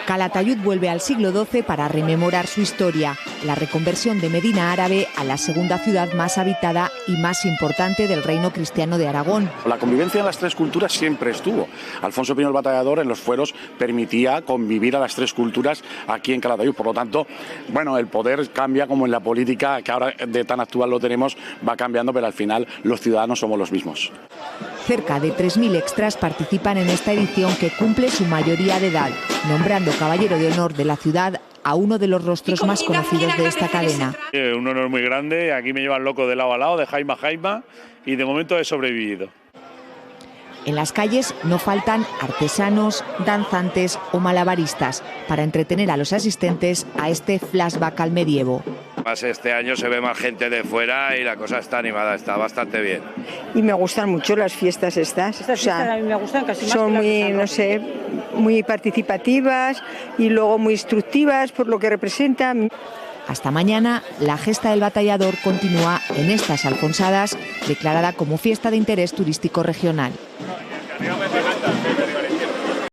Calatayud vuelve al siglo XII para rememorar su historia, la reconversión de Medina Árabe a la segunda ciudad más habitada y más importante del reino cristiano de Aragón. La convivencia en las tres culturas siempre estuvo. Alfonso I el Batallador en los fueros permitía convivir a las tres culturas aquí en Calatayud. Por lo tanto, bueno, el poder cambia como en la política, que ahora de tan actual lo tenemos, va cambiando, pero al final los ciudadanos somos los mismos. Cerca de 3.000 extras participan en esta edición que cumple su mayoría de edad, nombrando caballero de honor de la ciudad a uno de los rostros más conocidos de esta cadena. Un honor muy grande, aquí me llevan loco de lado a lado, de jaima a jaima, y de momento he sobrevivido. En las calles no faltan artesanos, danzantes o malabaristas para entretener a los asistentes a este flashback al medievo. Más este año se ve más gente de fuera y la cosa está animada, está bastante bien. Y me gustan mucho las fiestas estas. Estas fiestas a mí me gustan casi más. Son muy, no sé, muy participativas y luego muy instructivas por lo que representan. Hasta mañana, la gesta del Batallador continúa en estas Alfonsadas, declarada como fiesta de interés turístico regional.